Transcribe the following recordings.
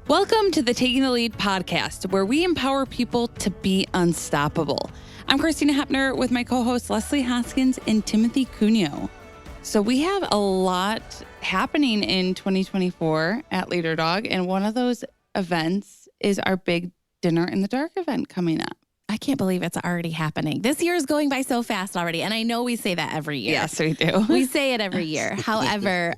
Welcome to the Taking the Lead podcast, where we empower people to be unstoppable. I'm Christina Hepner with my co-hosts Leslie Hoskins and Timothy Cuneo. So we have a lot happening in 2024 at Leader Dog, and one of those events is our big Dinner in the Dark event coming up. I can't believe it's already happening. This year is going by so fast already. And I know we say that every year. Yes, we do. We say it every year. However,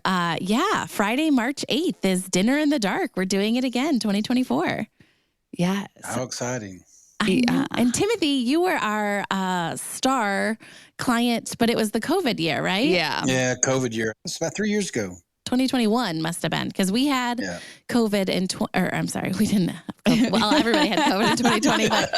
Friday, March 8th is Dinner in the Dark. We're doing it again, 2024. Yes. How exciting. And Timothy, you were our star client, but it was the COVID year, right? Yeah. Yeah, COVID year. It's about 3 years ago. 2021 must have been because we had COVID in, we didn't have COVID. Well, everybody had COVID in 2020, but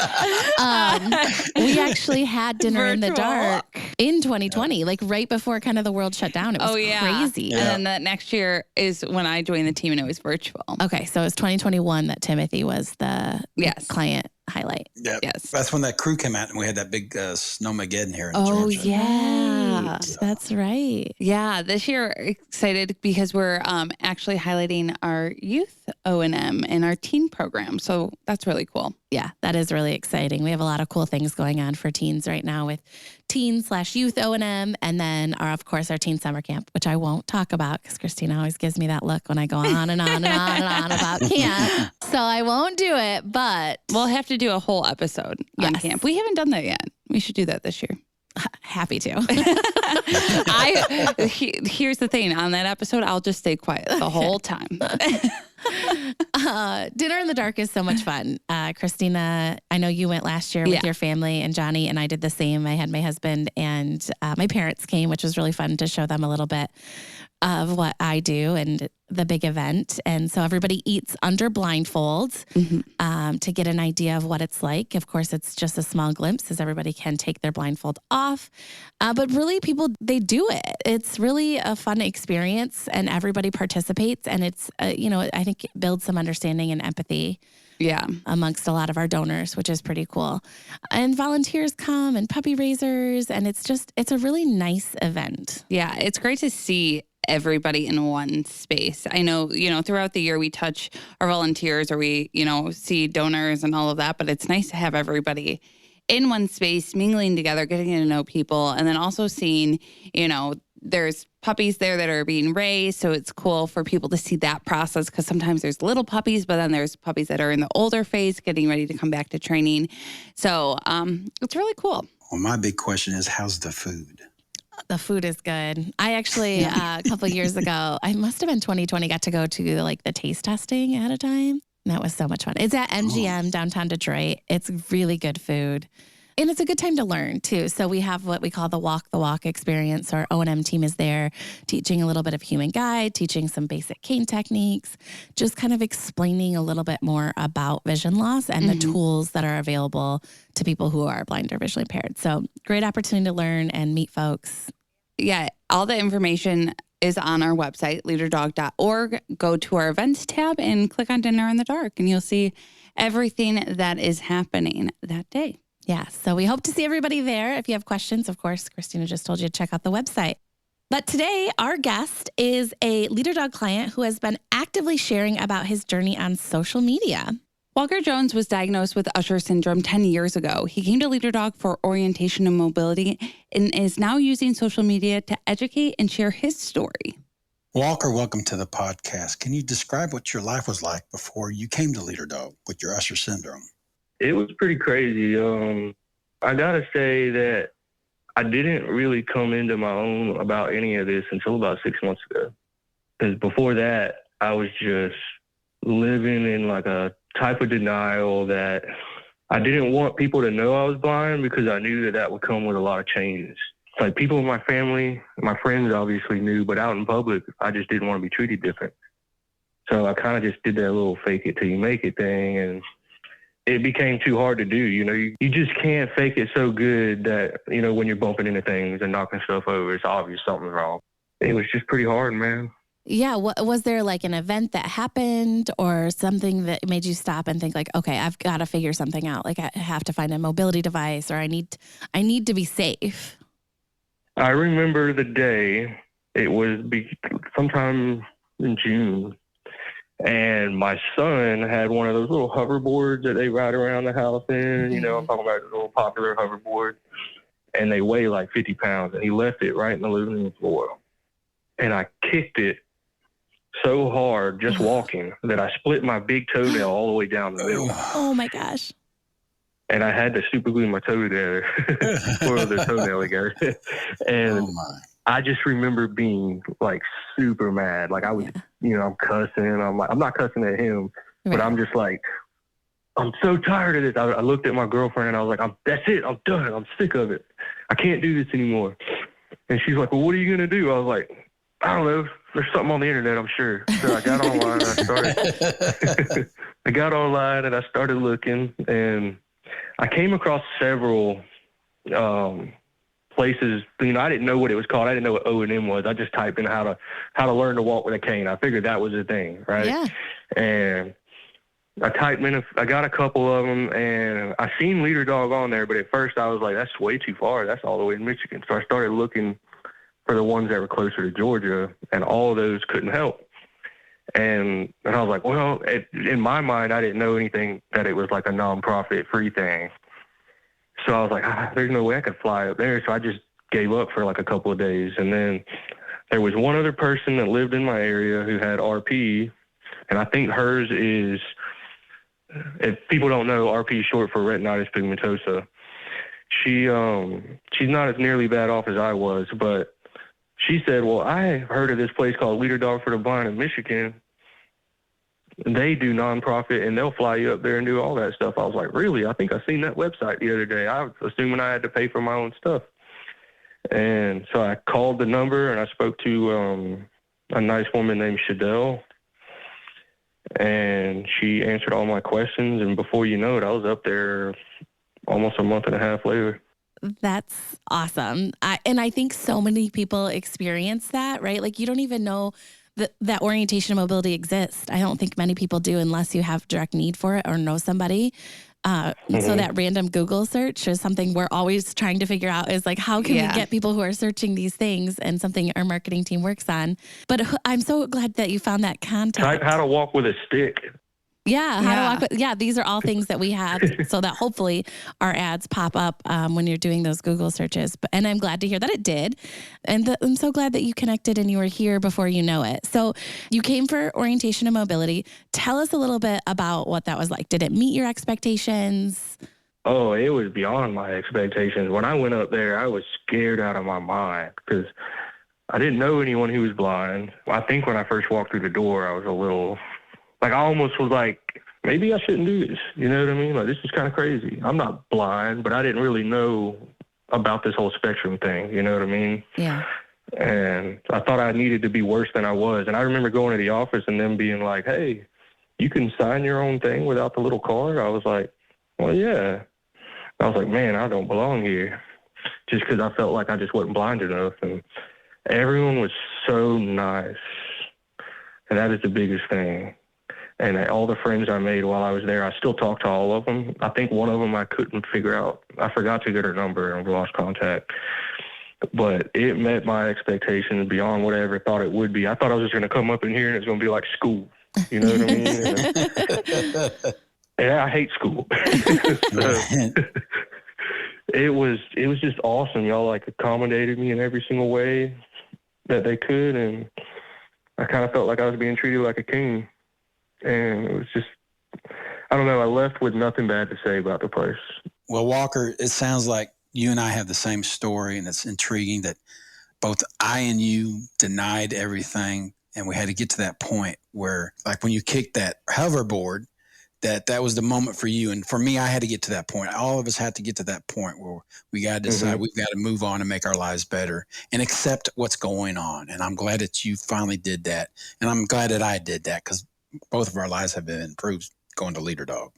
we actually had Dinner in the Dark in 2020, like right before kind of the world shut down. It was crazy. Yeah. And then the next year is when I joined the team and it was virtual. Okay, so it was 2021 that Timothy was the client highlight. Yeah. Yes. That's when that crew came out and we had that big Snowmageddon here in Oh, Georgia. yeah. That's right. Yeah, this year excited because we're actually highlighting our youth O&M and our teen program. So that's really cool. Yeah, that is really exciting. We have a lot of cool things going on for teens right now with teen/youth O&M, and then of course our teen summer camp, which I won't talk about because Christina always gives me that look when I go on and on and on and on about camp. So I won't do it, but we'll have to do a whole episode on camp. We haven't done that yet. We should do that this year. Happy to. Here's the thing. On that episode, I'll just stay quiet the whole time. Dinner in the Dark is so much fun. Christina, I know you went last year with your family, and Johnny and I did the same. I had my husband and my parents came, which was really fun to show them a little bit of what I do and the big event. And so everybody eats under blindfolds to get an idea of what it's like. Of course, it's just a small glimpse as everybody can take their blindfold off. But really, people, they do it. It's really a fun experience and everybody participates. And it's, I think it builds some understanding and empathy. Yeah. Amongst a lot of our donors, which is pretty cool. And volunteers come and puppy raisers. And it's a really nice event. Yeah. It's great to see everybody in one space. I know, throughout the year we touch our volunteers or we, see donors and all of that, but it's nice to have everybody in one space, mingling together, getting to know people, and then also seeing, there's puppies there that are being raised. So it's cool for people to see that process because sometimes there's little puppies, but then there's puppies that are in the older phase getting ready to come back to training. So it's really cool. Well, my big question is, how's the food? The food is good. I actually, a couple of years ago, I must have been 2020, got to go to the taste testing at a time. And that was so much fun. It's at MGM downtown Detroit. It's really good food. And it's a good time to learn too. So we have what we call the walk experience. Our O&M team is there teaching a little bit of human guide, teaching some basic cane techniques, just kind of explaining a little bit more about vision loss and the tools that are available to people who are blind or visually impaired. So great opportunity to learn and meet folks. Yeah, all the information is on our website, leaderdog.org. Go to our events tab and click on Dinner in the Dark, and you'll see everything that is happening that day. Yeah, so we hope to see everybody there. If you have questions, of course, Christina just told you to check out the website. But today, our guest is a Leader Dog client who has been actively sharing about his journey on social media. Walker Jones was diagnosed with Usher syndrome 10 years ago. He came to Leader Dog for orientation and mobility and is now using social media to educate and share his story. Walker, welcome to the podcast. Can you describe what your life was like before you came to Leader Dog with your Usher syndrome? It was pretty crazy. I gotta say that I didn't really come into my own about any of this until about 6 months ago. Because before that, I was just living in like a type of denial that I didn't want people to know I was blind because I knew that would come with a lot of changes. Like people in my family, my friends obviously knew, but out in public, I just didn't want to be treated different. So I kind of just did that little fake it till you make it thing, and it became too hard to do. You just can't fake it so good that, when you're bumping into things and knocking stuff over, it's obvious something's wrong. It was just pretty hard, man. Yeah. Was there like an event that happened or something that made you stop and think like, okay, I've got to figure something out. Like I have to find a mobility device or I need to be safe. I remember the day. It was sometime in June. And my son had one of those little hoverboards that they ride around the house in. You know, I'm talking about the little popular hoverboard. And they weigh like 50 pounds. And he left it right in the living room floor. And I kicked it so hard just walking that I split my big toenail all the way down the middle. Oh, my gosh. And I had to super glue my toe together for the toenail together. And I just remember being like super mad. Like I was, you know, I'm cussing. I'm not cussing at him, but I'm just like, I'm so tired of this. I looked at my girlfriend and I was like, that's it. I'm done. I'm sick of it. I can't do this anymore. And she's like, well, what are you going to do? I was like, I don't know. There's something on the internet, I'm sure. So I got online and I started looking, and I came across several places. You know, I didn't know what it was called. I didn't know what O&M was. I just typed in how to learn to walk with a cane. I figured that was the thing, right? Yeah. And I typed in, I got a couple of them, and I seen Leader Dog on there, but at first I was like, that's way too far. That's all the way in Michigan. So I started looking for the ones that were closer to Georgia, and all of those couldn't help. And I was like, well, in my mind, I didn't know anything that it was like a nonprofit free thing. So I was like, there's no way I could fly up there. So I just gave up for like a couple of days. And then there was one other person that lived in my area who had RP, and I think hers is, if people don't know, RP is short for retinitis pigmentosa. She's not as nearly bad off as I was, but she said, well, I heard of this place called Leader Dog for the Blind in Michigan. They do nonprofit, and they'll fly you up there and do all that stuff. I was like, really? I think I seen that website the other day. I was assuming I had to pay for my own stuff. And so I called the number, and I spoke to a nice woman named Shadell, and she answered all my questions. And before you know it, I was up there almost a month and a half later. That's awesome. And I think so many people experience that, right? Like you don't even know that orientation and mobility exists. I don't think many people do unless you have direct need for it or know somebody. So that random Google search is something we're always trying to figure out is like, how can we get people who are searching these things, and something our marketing team works on. But I'm so glad that you found that contact. Type how to walk with a stick. Yeah, how to walk with, these are all things that we have so that hopefully our ads pop up when you're doing those Google searches. And I'm glad to hear that it did. And I'm so glad that you connected and you were here before you know it. So you came for orientation and mobility. Tell us a little bit about what that was like. Did it meet your expectations? Oh, it was beyond my expectations. When I went up there, I was scared out of my mind because I didn't know anyone who was blind. I think when I first walked through the door, I was a little... like, I almost was like, maybe I shouldn't do this. You know what I mean? Like, this is kind of crazy. I'm not blind, but I didn't really know about this whole spectrum thing. You know what I mean? Yeah. And I thought I needed to be worse than I was. And I remember going to the office and them being like, hey, you can sign your own thing without the little card. I was like, well, yeah. I was like, man, I don't belong here. Just because I felt like I just wasn't blind enough. And everyone was so nice. And that is the biggest thing. And all the friends I made while I was there, I still talk to all of them. I think one of them I couldn't figure out. I forgot to get her number and we lost contact. But it met my expectations beyond what I ever thought it would be. I thought I was just going to come up in here and it's going to be like school. You know what I mean? And I hate school. So, it was just awesome. Y'all like accommodated me in every single way that they could. And I kind of felt like I was being treated like a king. And it was just, I don't know, I left with nothing bad to say about the place. Well, Walker, it sounds like you and I have the same story, and it's intriguing that both I and you denied everything, and we had to get to that point where, like when you kicked that hoverboard, that was the moment for you. And for me, I had to get to that point. All of us had to get to that point where we got to decide we've got to move on and make our lives better and accept what's going on. And I'm glad that you finally did that. And I'm glad that I did that because both of our lives have been improved going to Leader Dog.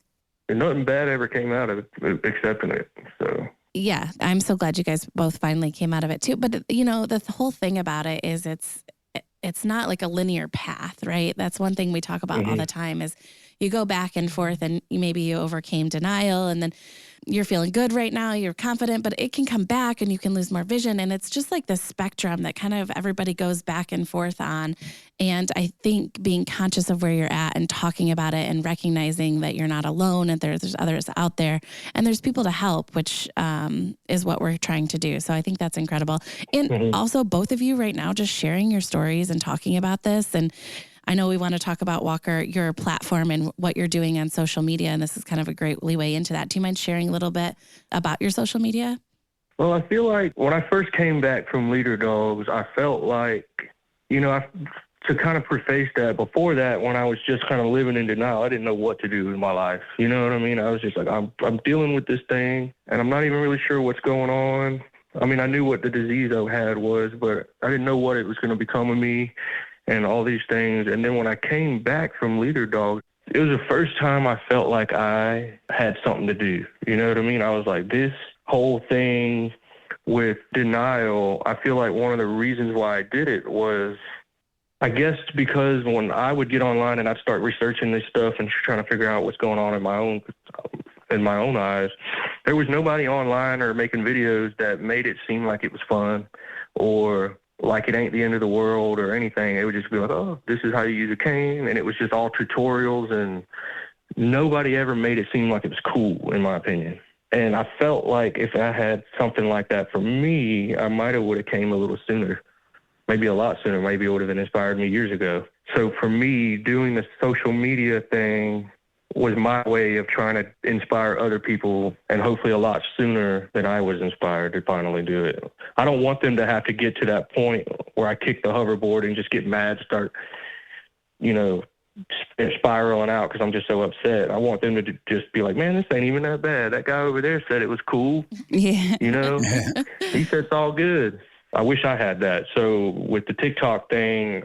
And nothing bad ever came out of it, accepting it. So yeah, I'm so glad you guys both finally came out of it too. But you know, the whole thing about it is it's not like a linear path, right? That's one thing we talk about all the time is you go back and forth and maybe you overcame denial and then you're feeling good right now, you're confident, but it can come back and you can lose more vision. And it's just like this spectrum that kind of everybody goes back and forth on. And I think being conscious of where you're at and talking about it and recognizing that you're not alone and there's others out there and there's people to help, which is what we're trying to do. So I think that's incredible. And also both of you right now just sharing your stories and talking about this. And I know we want to talk about, Walker, your platform and what you're doing on social media, and this is kind of a great leeway into that. Do you mind sharing a little bit about your social media? Well, I feel like when I first came back from Leader Dogs, I felt like, to kind of preface that, before that, when I was just kind of living in denial, I didn't know what to do in my life. You know what I mean? I was just like, I'm dealing with this thing, and I'm not even really sure what's going on. I mean, I knew what the disease I had was, but I didn't know what it was going to become of me. And all these things. And then when I came back from Leader Dog, it was the first time I felt like I had something to do. You know what I mean? I was like, this whole thing with denial, I feel like one of the reasons why I did it was, I guess, because when I would get online and I'd start researching this stuff and trying to figure out what's going on in my own eyes, there was nobody online or making videos that made it seem like it was fun or like it ain't the end of the world or anything. It would just be like, oh, this is how you use a cane. And it was just all tutorials, and nobody ever made it seem like it was cool, in my opinion. And I felt like if I had something like that for me, I might have would have came a little sooner, maybe a lot sooner. Maybe it would have been inspired me years ago. So for me, doing the social media thing was my way of trying to inspire other people, and hopefully a lot sooner than I was inspired to finally do it. I don't want them to have to get to that point where I kick the hoverboard and just get mad, start, spiraling out because I'm just so upset. I want them to just be like, man, this ain't even that bad. That guy over there said it was cool. Yeah. He said it's all good. I wish I had that. So with the TikTok thing,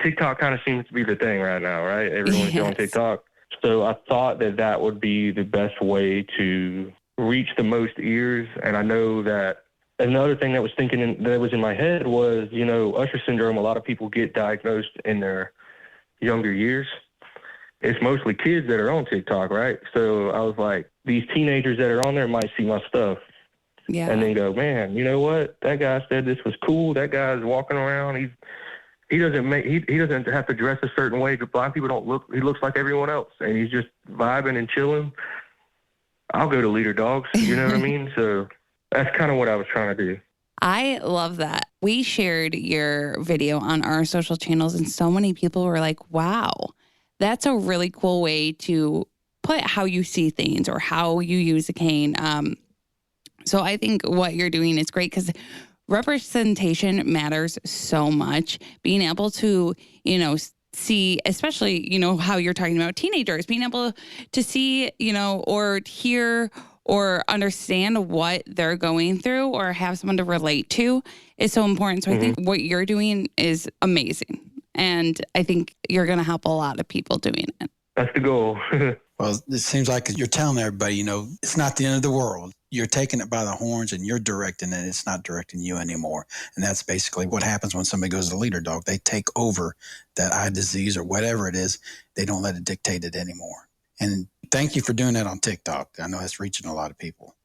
TikTok kind of seems to be the thing right now, right? Everyone's doing TikTok. So I thought that would be the best way to reach the most ears. And I know that another thing that was in my head was, Usher syndrome. A lot of people get diagnosed in their younger years. It's mostly kids that are on TikTok, right? So I was like, these teenagers that are on there might see my stuff. Yeah. And then go, man, you know what? That guy said this was cool. That guy's walking around. He doesn't have to dress a certain way. Blind people don't look. He looks like everyone else, and he's just vibing and chilling. I'll go to Leader Dogs. You know what I mean? So that's kind of what I was trying to do. I love that. We shared your video on our social channels, and so many people were like, "Wow, that's a really cool way to put how you see things or how you use a cane." So I think what you're doing is great because representation matters so much. Being able to, see, especially, how you're talking about teenagers, being able to see, or hear or understand what they're going through or have someone to relate to is so important. So I think what you're doing is amazing. And I think you're going to help a lot of people doing it. That's the goal. Well, it seems like you're telling everybody, it's not the end of the world. You're taking it by the horns and you're directing it. It's not directing you anymore. And that's basically what happens when somebody goes to Leader Dog. They take over that eye disease or whatever it is. They don't let it dictate it anymore. And thank you for doing that on TikTok. I know it's reaching a lot of people.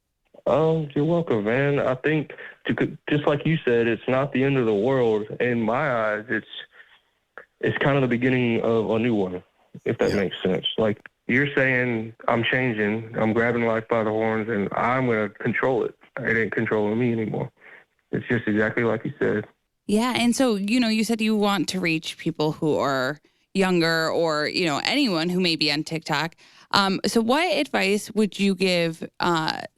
You're welcome, man. I think, just like you said, it's not the end of the world. In my eyes, it's kind of the beginning of a new one, if that makes sense. Like, you're saying I'm changing, I'm grabbing life by the horns, and I'm going to control it. It ain't controlling me anymore. It's just exactly like you said. Yeah. And so, you said you want to reach people who are younger or, anyone who may be on TikTok. So what advice would you give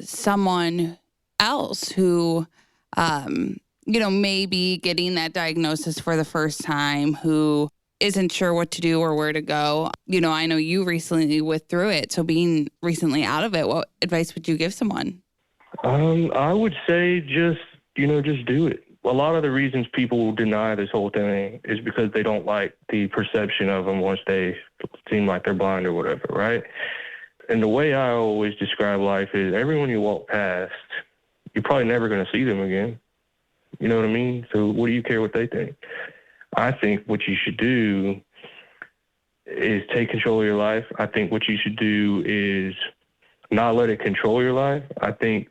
someone else who, may be getting that diagnosis for the first time, who isn't sure what to do or where to go? I know you recently went through it. So being recently out of it, what advice would you give someone? I would say just do it. A lot of the reasons people deny this whole thing is because they don't like the perception of them once they seem like they're blind or whatever, right? And the way I always describe life is everyone you walk past, you're probably never going to see them again. You know what I mean? So what do you care what they think? I think what you should do is take control of your life. I think what you should do is not let it control your life. I think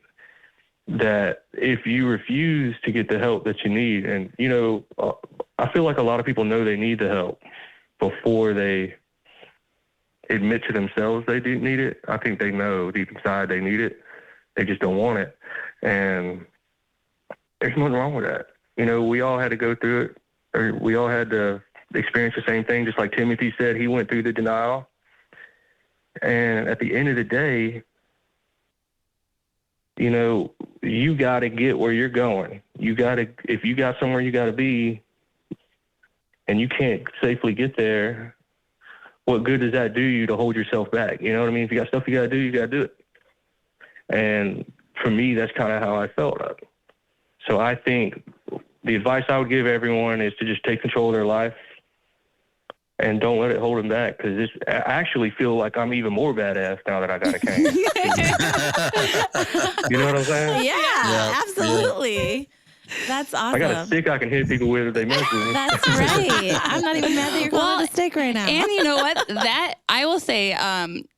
that if you refuse to get the help that you need, and, you know, I feel like a lot of people know they need the help before they admit to themselves they do need it. I think they know deep inside they need it. They just don't want it. And there's nothing wrong with that. You know, we all had to go through it, or we all had to experience the same thing. Just like Timothy said, he went through the denial. And at the end of the day, you know, you got to get where you're going. You got to, if you got somewhere you got to be and you can't safely get there, what good does that do you to hold yourself back? You know what I mean? If you got stuff you got to do, you got to do it. And for me, that's kind of how I felt. So I think the advice I would give everyone is to just take control of their life and don't let it hold them back, because I actually feel like I'm even more badass now that I got a cane. You know what I'm saying? Yeah, absolutely. That's awesome. I got a stick I can hit people with if they mess with me. That's right. I'm not even mad that you're calling it a stick right now. And you know what? That I will say,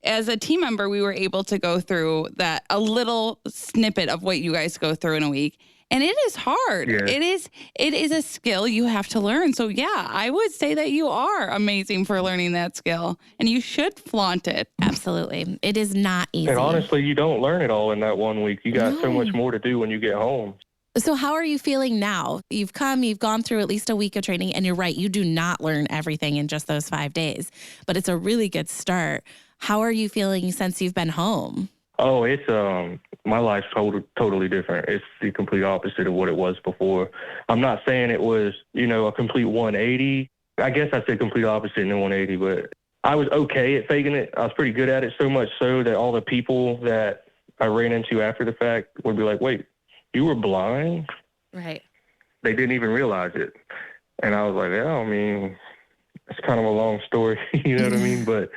as a team member, we were able to go through that, a little snippet of what you guys go through in a week. And it is hard. Yeah. It is a skill you have to learn. So yeah, I would say that you are amazing for learning that skill, and you should flaunt it. Absolutely. It is not easy. And honestly, you don't learn it all in that 1 week. You got so much more to do when you get home. So how are you feeling now? You've gone through at least a week of training, and you're right, you do not learn everything in just those 5 days, but it's a really good start. How are you feeling since you've been home? Oh, it's my life's totally different. It's the complete opposite of what it was before. I'm not saying it was, you know, a complete 180. I guess I'd say complete opposite in the 180, but I was okay at faking it. I was pretty good at it, so much so that all the people that I ran into after the fact would be like, wait, you were blind? Right. They didn't even realize it. And I was like, yeah, I mean, it's kind of a long story, you know what I mean? But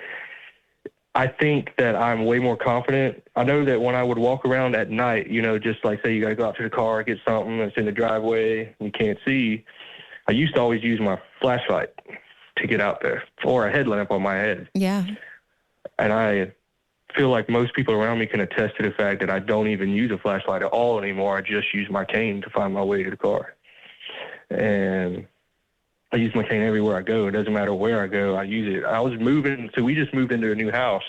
I think that I'm way more confident. I know that when I would walk around at night, you know, just like say you got to go out to the car, get something that's in the driveway and you can't see, I used to always use my flashlight to get out there, or a headlamp on my head. Yeah. And I feel like most people around me can attest to the fact that I don't even use a flashlight at all anymore. I just use my cane to find my way to the car. And I use my cane everywhere I go. It doesn't matter where I go, I use it. I was moving, so we just moved into a new house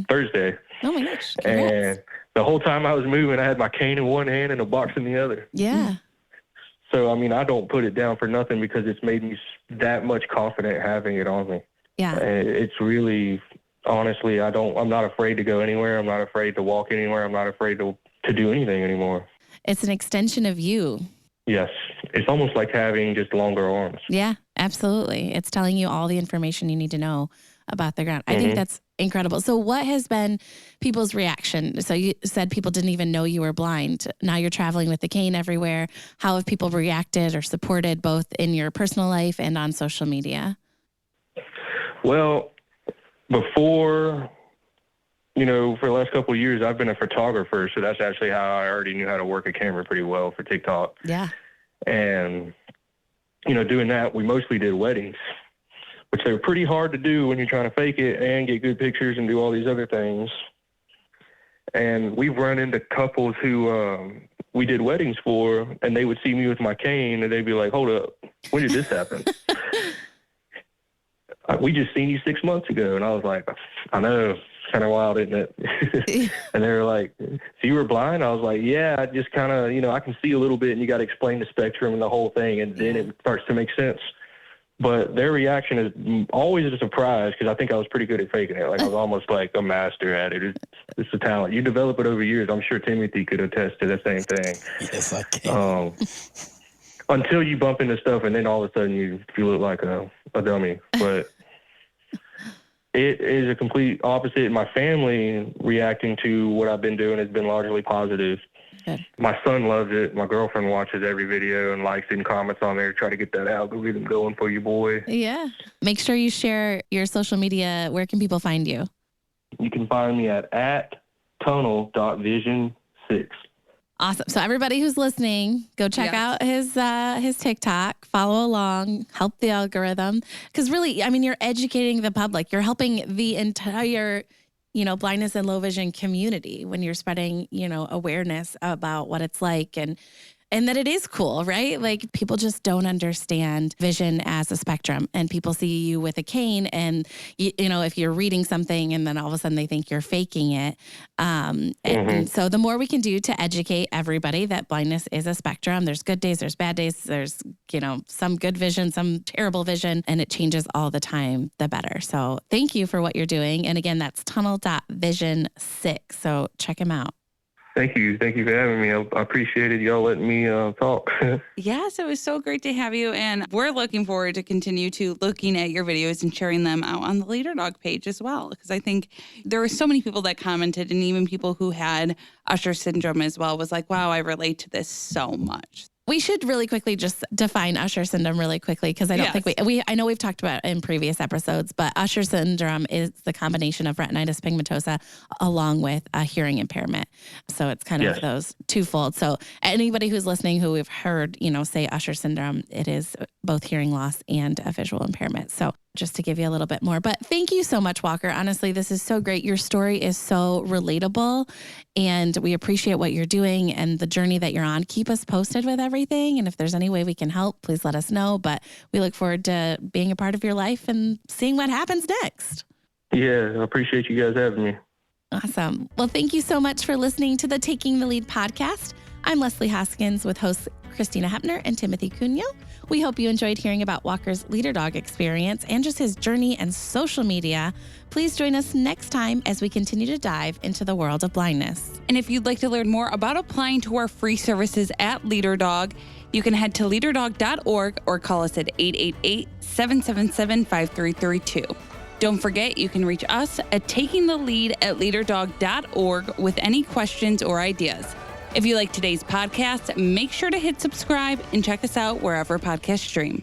Thursday. Oh my gosh. Congrats. And the whole time I was moving, I had my cane in one hand and a box in the other. Yeah. So, I mean, I don't put it down for nothing, because it's made me that much confident having it on me. Yeah. And it's really, honestly, I'm not afraid to go anywhere. I'm not afraid to walk anywhere. I'm not afraid to do anything anymore. It's an extension of you. Yes. It's almost like having just longer arms. Yeah, absolutely. It's telling you all the information you need to know about the ground. I think that's incredible. So what has been people's reaction? So you said people didn't even know you were blind. Now you're traveling with the cane everywhere. How have people reacted or supported, both in your personal life and on social media? Well, before, you know, for the last couple of years, I've been a photographer. So that's actually how I already knew how to work a camera pretty well for TikTok. Yeah. And, you know, doing that, we mostly did weddings, which they were pretty hard to do when you're trying to fake it and get good pictures and do all these other things. And we've run into couples who we did weddings for, and they would see me with my cane, and they'd be like, hold up, when did this happen? We just seen you 6 months ago. And I was like, I know, it's kind of wild, isn't it? And they were like, so you were blind? I was like, yeah, I just kind of, you know, I can see a little bit, and you got to explain the spectrum and the whole thing, and then it starts to make sense. But their reaction is always a surprise, because I think I was pretty good at faking it. Like, I was almost like a master at it. It's a talent. You develop it over years. I'm sure Timothy could attest to the same thing. Yes, I can. Until you bump into stuff, and then all of a sudden you look like a dummy. But it is a complete opposite. My family reacting to what I've been doing has been largely positive. Good. My son loves it. My girlfriend watches every video and likes it and comments on there to try to get that algorithm going for you, boy. Yeah. Make sure you share your social media. Where can people find you? You can find me at tunnel.vision6. Awesome. So everybody who's listening, go check out his TikTok, follow along, help the algorithm. Because really, I mean, you're educating the public. You're helping the entire blindness and low vision community, when you're spreading, awareness about what it's like and that it is cool, right? Like people just don't understand vision as a spectrum, and people see you with a cane and, if you're reading something and then all of a sudden they think you're faking it. And so the more we can do to educate everybody that blindness is a spectrum, there's good days, there's bad days, there's, some good vision, some terrible vision, and it changes all the time, the better. So thank you for what you're doing. And again, that's tunnel.vision6. So check him out. Thank you. Thank you for having me. I appreciated y'all letting me talk. Yes, it was so great to have you. And we're looking forward to continue to looking at your videos and sharing them out on the Leader Dog page as well. Because I think there were so many people that commented, and even people who had Usher syndrome as well was like, wow, I relate to this so much. We should really quickly just define Usher syndrome really quickly, because I don't think I know we've talked about it in previous episodes, but Usher syndrome is the combination of retinitis pigmentosa along with a hearing impairment. So it's kind of those twofold. So anybody who's listening who we've heard, say Usher syndrome, it is both hearing loss and a visual impairment. So just to give you a little bit more. But thank you so much, Walker. Honestly, this is so great. Your story is so relatable, and we appreciate what you're doing and the journey that you're on. Keep us posted with everything. And if there's any way we can help, please let us know. But we look forward to being a part of your life and seeing what happens next. Yeah, I appreciate you guys having me. Awesome. Well, thank you so much for listening to the Taking the Lead podcast. I'm Leslie Hoskins with hosts Christina Hepner and Timothy Cunio. We hope you enjoyed hearing about Walker's Leader Dog experience and just his journey and social media. Please join us next time as we continue to dive into the world of blindness. And if you'd like to learn more about applying to our free services at Leader Dog, you can head to leaderdog.org or call us at 888-777-5332. Don't forget, you can reach us at takingthelead@leaderdog.org with any questions or ideas. If you like today's podcast, make sure to hit subscribe and check us out wherever podcasts stream.